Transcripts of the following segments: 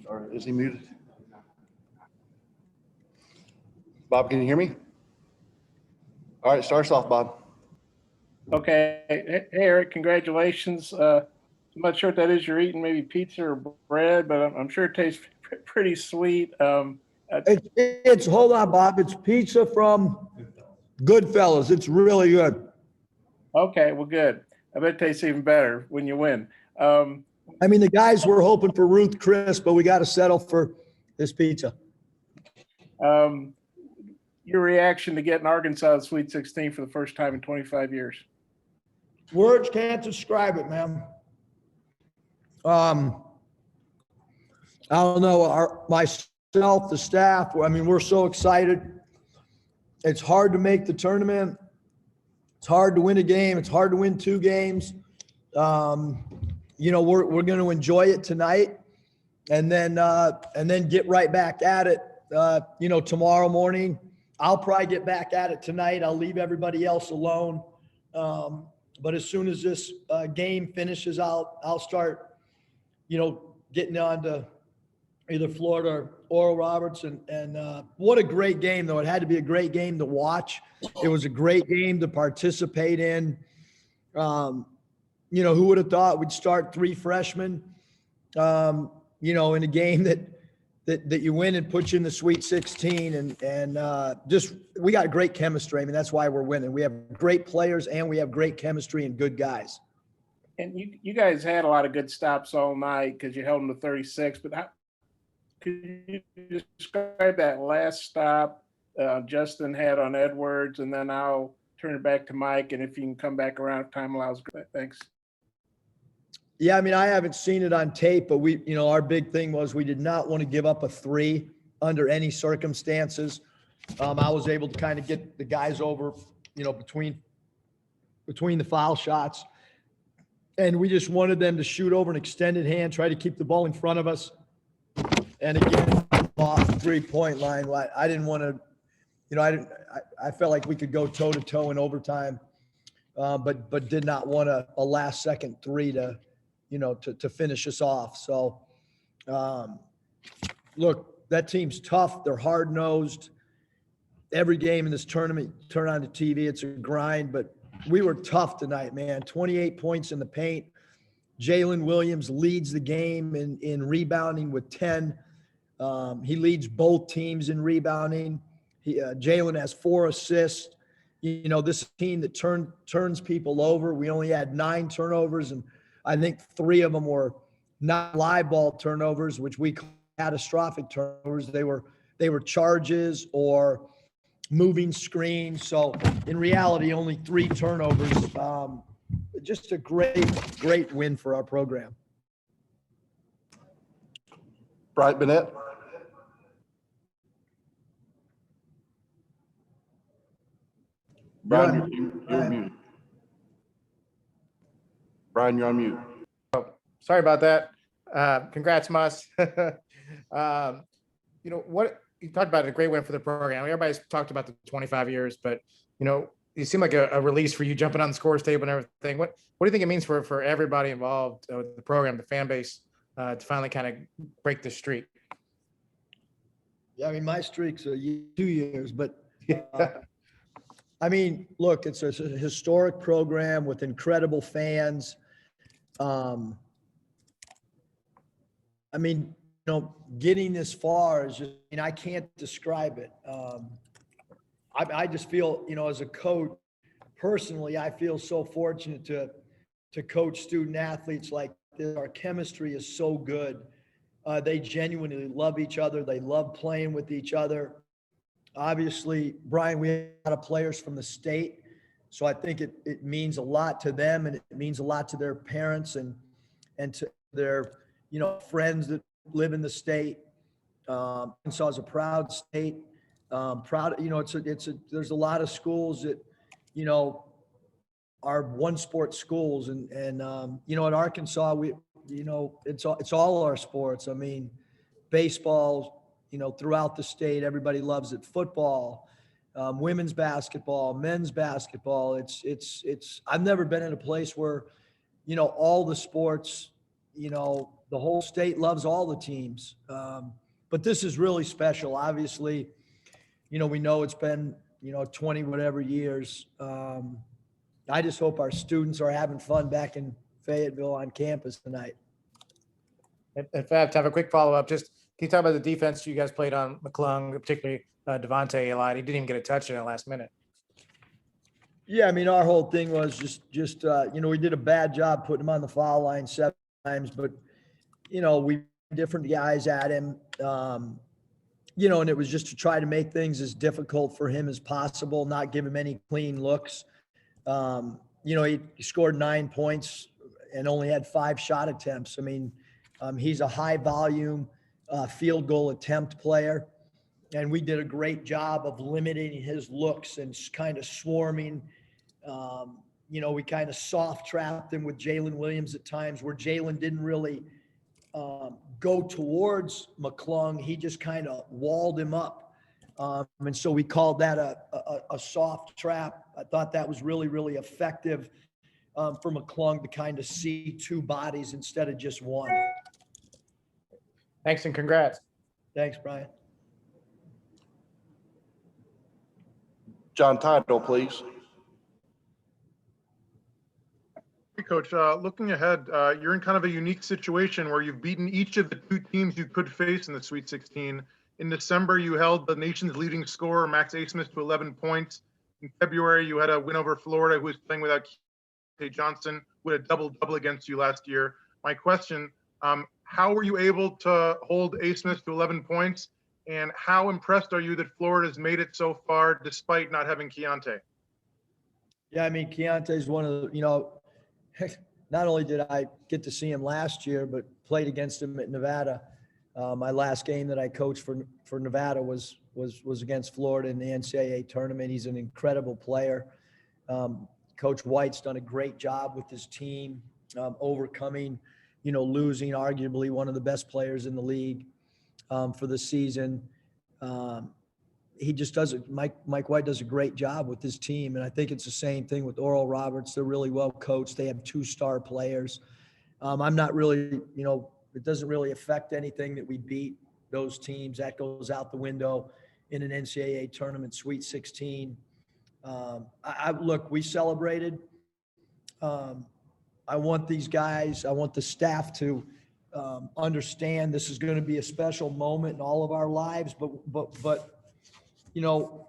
Or is he muted? Bob, can you hear me? All right, start us off, Bob. Okay. Hey, Eric, congratulations. I'm not sure what that is you're eating, maybe pizza or bread, but I'm sure it tastes pretty sweet. It's hold on, Bob. It's pizza from Goodfellas. It's really good. Okay, well, good. I bet it tastes even better when you win. I mean, the guys were hoping for Ruth Chris, but we got to settle for this pizza. Your reaction to getting Arkansas to Sweet 16 for the first time in 25 years? Words can't describe it, man. I don't know. Myself, the staff, I mean, we're so excited. It's hard to make the tournament. It's hard to win a game. It's hard to win 2 games. You know, we're going to enjoy it tonight, and then get right back at it. You know, tomorrow morning. I'll probably get back at it tonight. I'll leave everybody else alone. But as soon as this game finishes, I'll start, you know, getting on to either Florida or Oral Roberts. And what a great game, though. It had to be a great game to watch. It was a great game to participate in. You know, who would have thought we'd start 3 freshmen, you know, in a game that you win and put you in the Sweet 16 and just we got great chemistry. I mean, that's why we're winning. We have great players and we have great chemistry and good guys. And you guys had a lot of good stops all night because you held them to 36. But how could you describe that last stop Justin had on Edwards? And then I'll turn it back to Mike. And if you can come back around if time allows, thanks. Yeah, I mean, I haven't seen it on tape, but we, you know, our big thing was we did not want to give up a 3 under any circumstances. I was able to kind of get the guys over, you know, between the foul shots. And we just wanted them to shoot over an extended hand, try to keep the ball in front of us. And again, off the 3-point line, I didn't want to, you know, I felt like we could go toe to toe in overtime, but did not want a last second 3 to, you know, to finish us off. So, look, that team's tough. They're hard-nosed. Every game in this tournament, turn on the TV, it's a grind, but we were tough tonight, man. 28 points in the paint. Jalen Williams leads the game in rebounding with 10. He leads both teams in rebounding. Jalen has 4 assists. You know, this team that turns people over. We only had 9 turnovers, and I think 3 of them were not live ball turnovers, which we call catastrophic turnovers. They were charges or moving screens. So in reality, only 3 turnovers. Just a great win for our program. Brian Bennett. Brian, you're muted. Brian, you're on mute. Oh, sorry about that. Congrats, Mus. You know, what you talked about, a great win for the program. Everybody's talked about the 25 years, but, you know, you seem like a release for you jumping on the scores table and everything. What do you think it means for everybody involved with the program, the fan base, to finally kind of break the streak? Yeah, I mean, my streaks are 2 years, but I mean, look, it's a historic program with incredible fans. I mean, you know, getting this far is just, I mean, I can't describe it. I just feel, you know, as a coach, personally, I feel so fortunate to coach student athletes like this. Our chemistry is so good. They genuinely love each other. They love playing with each other. Obviously, Brian, we have a lot of players from the state. So I think it means a lot to them, and it means a lot to their parents and to their, you know, friends that live in the state. Arkansas is a proud state. Proud, you know, there's a lot of schools that, you know, are one sport schools, and you know, at Arkansas, we, you know, it's all our sports. I mean, baseball, you know, throughout the state, everybody loves it. Football, women's basketball, men's basketball. I've never been in a place where, you know, all the sports, you know, the whole state loves all the teams. But this is really special. Obviously, you know, we know it's been, you know, 20 whatever years. I just hope our students are having fun back in Fayetteville on campus tonight. In fact, to have a quick follow-up, just can you talk about the defense you guys played on McClung, particularly Devontae a lot? He didn't even get a touch in the last minute. Yeah, I mean, our whole thing was just you know, we did a bad job putting him on the foul line 7 times, but, you know, we different guys at him, you know, and it was just to try to make things as difficult for him as possible, not give him any clean looks. You know, he scored 9 points and only had 5 shot attempts. I mean, he's a high volume field goal attempt player. And we did a great job of limiting his looks and kind of swarming. You know, we kind of soft trapped him with Jalen Williams at times where Jalen didn't really go towards McClung. He just kind of walled him up. And so we called that a soft trap. I thought that was really, really effective for McClung to kind of see 2 bodies instead of just one. Thanks and congrats. Thanks, Brian. John Title, please. Hey, Coach, looking ahead, you're in kind of a unique situation where you've beaten each of the 2 teams you could face in the Sweet 16. In December, you held the nation's leading scorer, Max Asmus, to 11 points. In February, you had a win over Florida, who was playing without K. Johnson, who had a double-double against you last year. My question, how were you able to hold Asmus to 11 points? And how impressed are you that Florida's made it so far despite not having Keontae? Yeah, I mean, Keontae's one of the, you know, not only did I get to see him last year, but played against him at Nevada. My last game that I coached for Nevada was against Florida in the NCAA tournament. He's an incredible player. Coach White's done a great job with his team, overcoming, you know, losing arguably one of the best players in the league for the season. He just does it. Mike White does a great job with his team. And I think it's the same thing with Oral Roberts. They're really well coached. They have 2-star players. I'm not really, you know, it doesn't really affect anything that we beat those teams. That goes out the window in an NCAA tournament, Sweet 16. Look, we celebrated. I want these guys, I want the staff to understand this is going to be a special moment in all of our lives, but you know,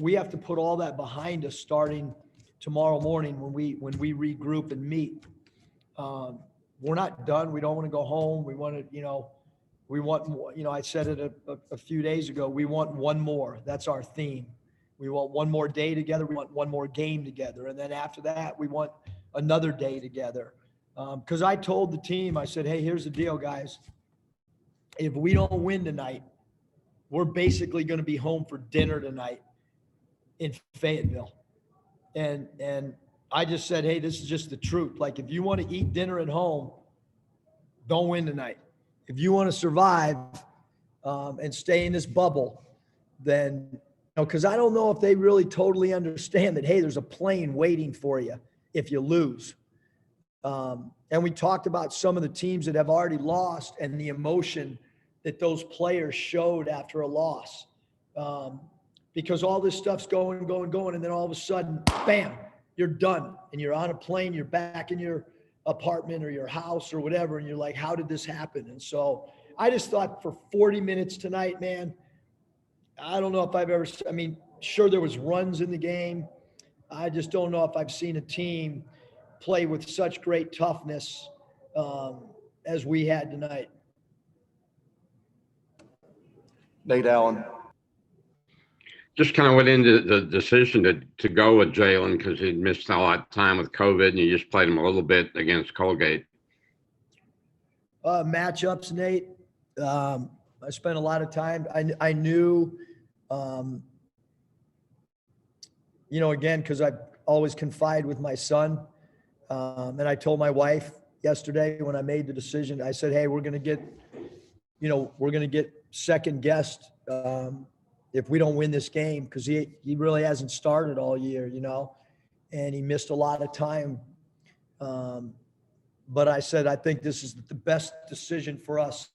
we have to put all that behind us starting tomorrow morning when we regroup and meet. We're not done. We don't want to go home. We want to, you know, we want more. You know, I said it a few days ago. We want one more. That's our theme. We want one more day together. We want one more game together. And then after that, we want another day together. Because I told the team, I said, hey, here's the deal, guys. If we don't win tonight, we're basically going to be home for dinner tonight in Fayetteville. And I just said, hey, this is just the truth. Like, if you want to eat dinner at home, don't win tonight. If you want to survive and stay in this bubble, then, you know, because I don't know if they really totally understand that, hey, there's a plane waiting for you if you lose. And we talked about some of the teams that have already lost and the emotion that those players showed after a loss. Because all this stuff's going, and then all of a sudden, bam, you're done. And you're on a plane, you're back in your apartment or your house or whatever, and you're like, how did this happen? And so I just thought for 40 minutes tonight, man, I don't know if I've ever, I mean, sure, there was runs in the game. I just don't know if I've seen a team play with such great toughness as we had tonight. Nate Allen. Just kind of went into the decision to go with Jalen because he'd missed a lot of time with COVID and you just played him a little bit against Colgate. Matchups, Nate. I spent a lot of time. I knew, you know, again, because I always confide with my son. And I told my wife yesterday when I made the decision, I said, hey, we're going to get, you know, we're going to get second guessed if we don't win this game, because he really hasn't started all year, you know, and he missed a lot of time. but I said, I think this is the best decision for us.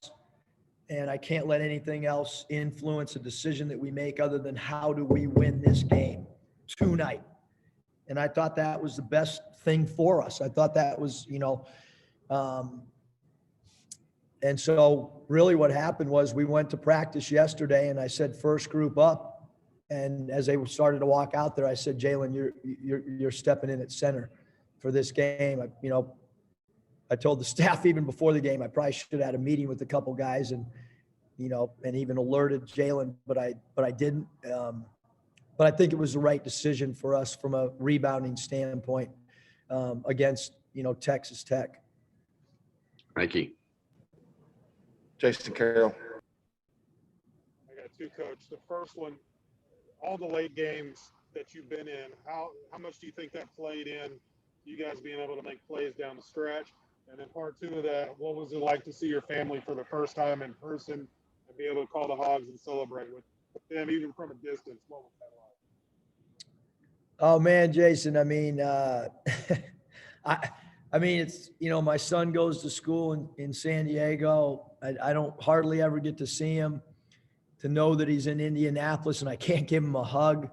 And I can't let anything else influence a decision that we make other than how do we win this game tonight. And I thought that was the best thing for us. I thought that was, and so really what happened was we went to practice yesterday and I said, first group up. And as they started to walk out there, I said, Jalen, you're stepping in at center for this game. I told the staff even before the game, I probably should have had a meeting with a couple guys and even alerted Jalen, but I didn't. But I think it was the right decision for us from a rebounding standpoint against, Texas Tech. Thank you. Jason Carroll. I got two, Coach. The first one, all the late games that you've been in, how much do you think that played in you guys being able to make plays down the stretch? And then part two of that, what was it like to see your family for the first time in person and be able to call the Hogs and celebrate with them, even from a distance? What was that like? Oh man, Jason, it's, my son goes to school in San Diego. I don't hardly ever get to see him. To know that he's in Indianapolis and I can't give him a hug.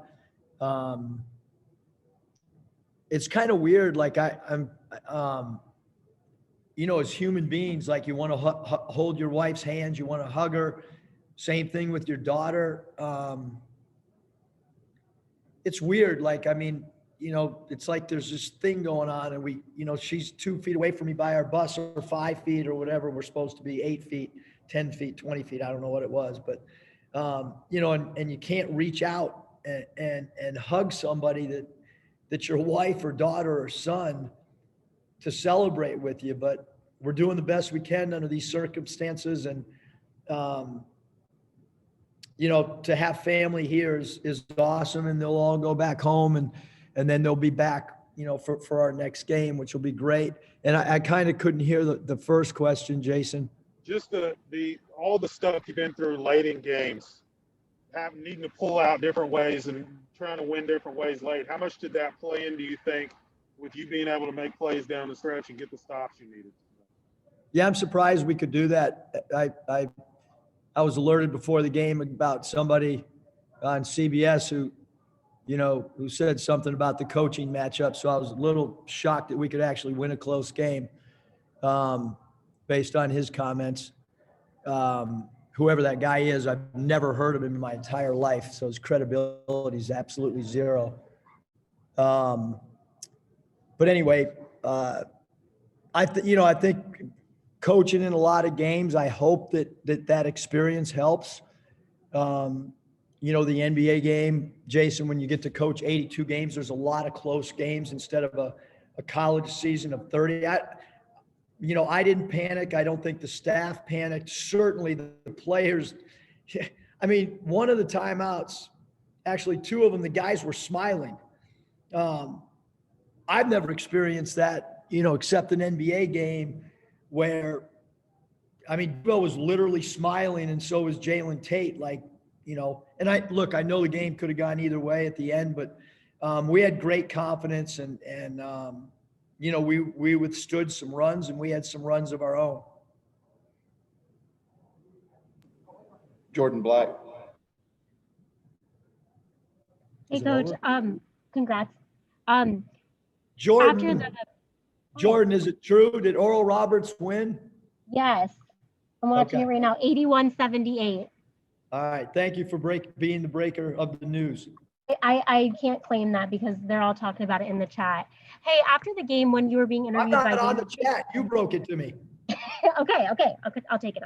It's kind of weird. Like I'm as human beings, like you want to hold your wife's hands, you want to hug her. Same thing with your daughter. It's weird. Like, it's like there's this thing going on and we, she's 2 feet away from me by our bus or 5 feet or whatever. We're supposed to be 8 feet, 10 feet, 20 feet. I don't know what it was, but, and you can't reach out and hug somebody that's your wife or daughter or son to celebrate with you. But we're doing the best we can under these circumstances. And, to have family here is awesome, and they'll all go back home and then they'll be back, for our next game, which will be great. And I kind of couldn't hear the first question, Jason. Just all the stuff you've been through late in games, needing to pull out different ways and trying to win different ways late. How much did that play in, do you think, with you being able to make plays down the stretch and get the stops you needed? Yeah, I'm surprised we could do that. I was alerted before the game about somebody on CBS who said something about the coaching matchup. So I was a little shocked that we could actually win a close game based on his comments. Whoever that guy is, I've never heard of him in my entire life. So his credibility is absolutely zero. But anyway, I think coaching in a lot of games, I hope that experience helps. The NBA game, Jason, when you get to coach 82 games, there's a lot of close games instead of a college season of 30. I didn't panic. I don't think the staff panicked. Certainly the players. One of the timeouts, actually 2 of them, the guys were smiling. I've never experienced that, except an NBA game where, Bill was literally smiling and so was Jalen Tate. And I know the game could have gone either way at the end, but we had great confidence and we withstood some runs and we had some runs of our own. Jordan Black. Hey, Coach. Congrats. Jordan, is it true? Did Oral Roberts win? Yes. I'm watching it right now. 81-78. All right. Thank you for being the breaker of the news. I can't claim that because they're all talking about it in the chat. Hey, after the game, when you were being interviewed I'm not on the chat. You broke it to me. Okay. I'll take it.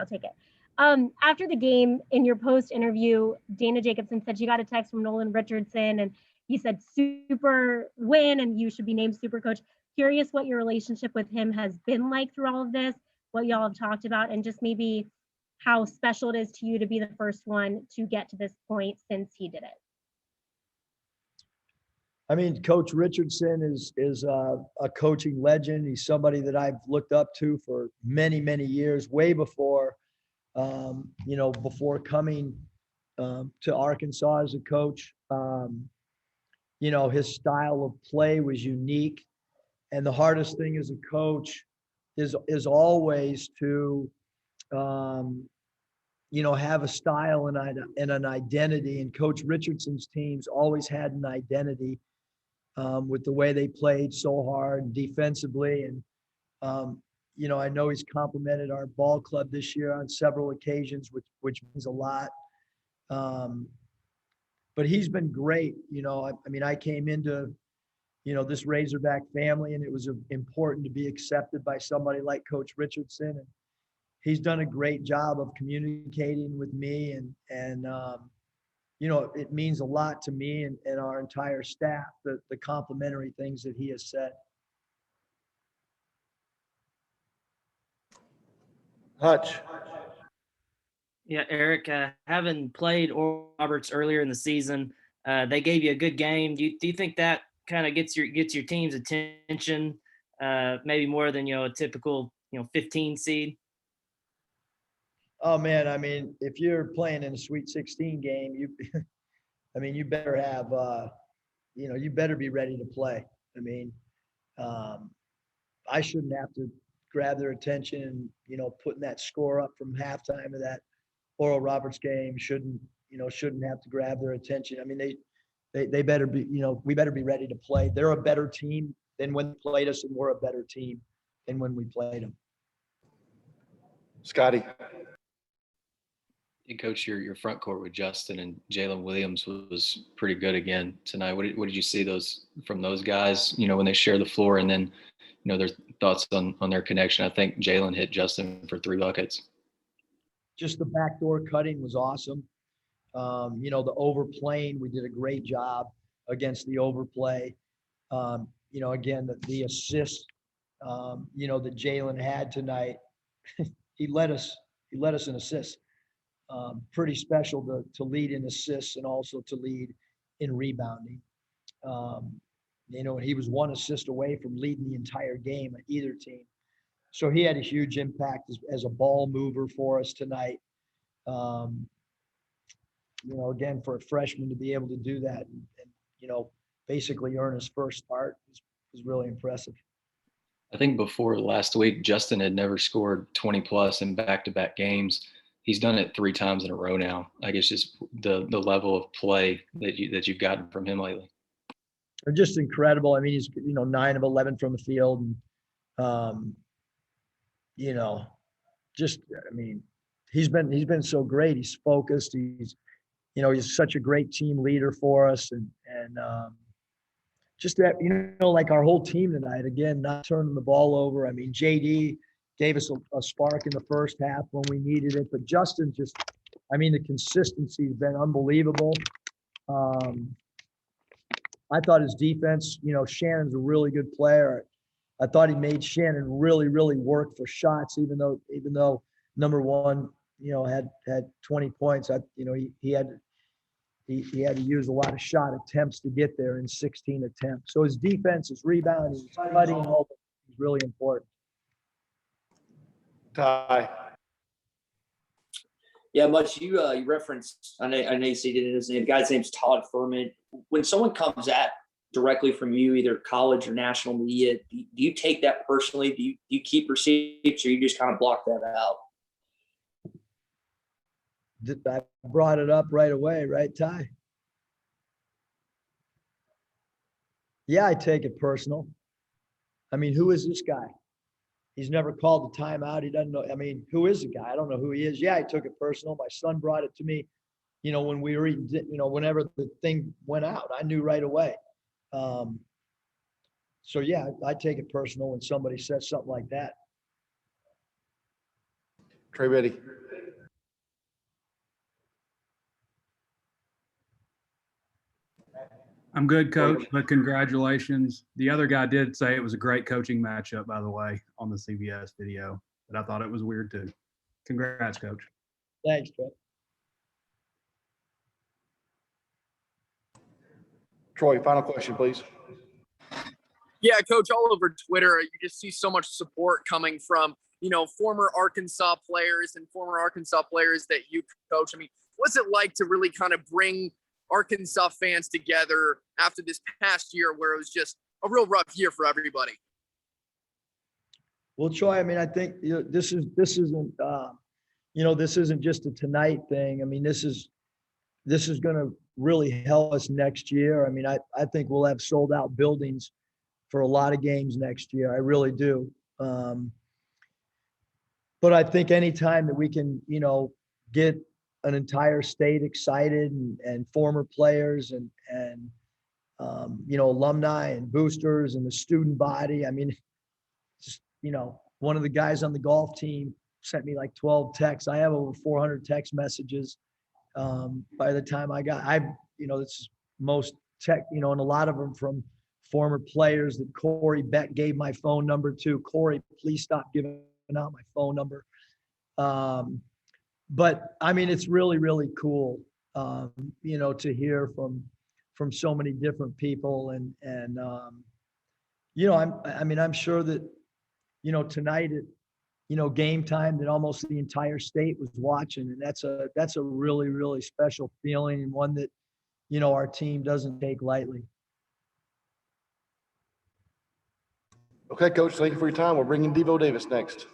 After the game, in your post interview, Dana Jacobson said she got a text from Nolan Richardson and he said super win and you should be named super coach. Curious what your relationship with him has been like through all of this, what y'all have talked about, and just maybe how special it is to you to be the first one to get to this point since he did it. Coach Richardson is a coaching legend. He's somebody that I've looked up to for many, many years, way before, before coming to Arkansas as a coach. His style of play was unique. And the hardest thing as a coach is always to, have a style and an identity. And Coach Richardson's teams always had an identity with the way they played so hard defensively. And, I know he's complimented our ball club this year on several occasions, which means a lot. But he's been great. I came into, this Razorback family, and it was important to be accepted by somebody like Coach Richardson. And he's done a great job of communicating with me, and it means a lot to me and our entire staff, the complimentary things that he has said. Hutch. Yeah, Eric, having played Oral Roberts earlier in the season, they gave you a good game. Do you think that kind of gets your team's attention, maybe more than a typical 15 seed? Oh man, if you're playing in a Sweet 16 game, you better have, you better be ready to play. I shouldn't have to grab their attention, and putting that score up from halftime of that Oral Roberts game shouldn't have to grab their attention. They better be, we better be ready to play. They're a better team than when they played us, and we're a better team than when we played them. Scotty. Hey, Coach, your front court with Justin and Jalen Williams was pretty good again tonight. What did you see from those guys, when they share the floor, and then, their thoughts on their connection? I think Jalen hit Justin for 3 buckets. Just the backdoor cutting was awesome. The overplaying, we did a great job against the overplay. Again, the assist, that Jalen had tonight, he led us in assists. Pretty special to lead in assists and also to lead in rebounding. And he was 1 assist away from leading the entire game at either team. So he had a huge impact as a ball mover for us tonight. Again, for a freshman to be able to do that and basically earn his first start is really impressive. I think before last week, Justin had never scored 20 plus in back-to-back games. He's done it 3 times in a row now. I guess just the level of play that you've gotten from him lately. They're just incredible. He's 9 of 11 from the field, and he's been so great. He's focused. He's such a great team leader for us, and just that, like our whole team tonight, again, not turning the ball over. JD gave us a spark in the first half when we needed it, but Justin just, the consistency has been unbelievable. I thought his defense, Shannon's a really good player. I thought he made Shannon really, really work for shots, even though number one, had 20 points. He had to use a lot of shot attempts to get there in 16 attempts. So his defense, his rebounding, his cutting, all that is really important. Ty. Yeah, Much, you referenced, I know you said his name, the guy's name's Todd Furman. When someone comes at directly from you, either college or national media, do you take that personally? Do you keep receipts, or you just kind of block that out? I brought it up right away, right, Ty? Yeah, I take it personal. Who is this guy? He's never called a timeout. He doesn't know. Who is the guy? I don't know who he is. Yeah, I took it personal. My son brought it to me, when we were eating, whenever the thing went out, I knew right away. So yeah, I take it personal when somebody says something like that. Trey Biddy. I'm good, Coach, but congratulations. The other guy did say it was a great coaching matchup, by the way, on the CBS video, but I thought it was weird too. Congrats, Coach. Thanks, Trey. Troy, final question, please. Yeah, Coach, all over Twitter, you just see so much support coming from, former Arkansas players and former Arkansas players that you coach. What's it like to really kind of bring Arkansas fans together after this past year where it was just a real rough year for everybody? We'll try. I mean, I think this isn't this isn't just a tonight thing. I mean, this is going to really help us next year. I mean, I think we'll have sold out buildings for a lot of games next year. I really do. But I think anytime that we can, get an entire state excited and former players and alumni and boosters and the student body. I mean, just, one of the guys on the golf team sent me like 12 texts. I have over 400 text messages. By the time this is most tech, and a lot of them from former players that Corey Beck gave my phone number to. Corey, please stop giving out my phone number. But I mean, it's really, really cool, to hear from so many different people. I'm sure that, tonight at, game time, that almost the entire state was watching. And that's a really, really special feeling, and one that, our team doesn't take lightly. Okay, Coach, thank you for your time. We're bringing Devo Davis next.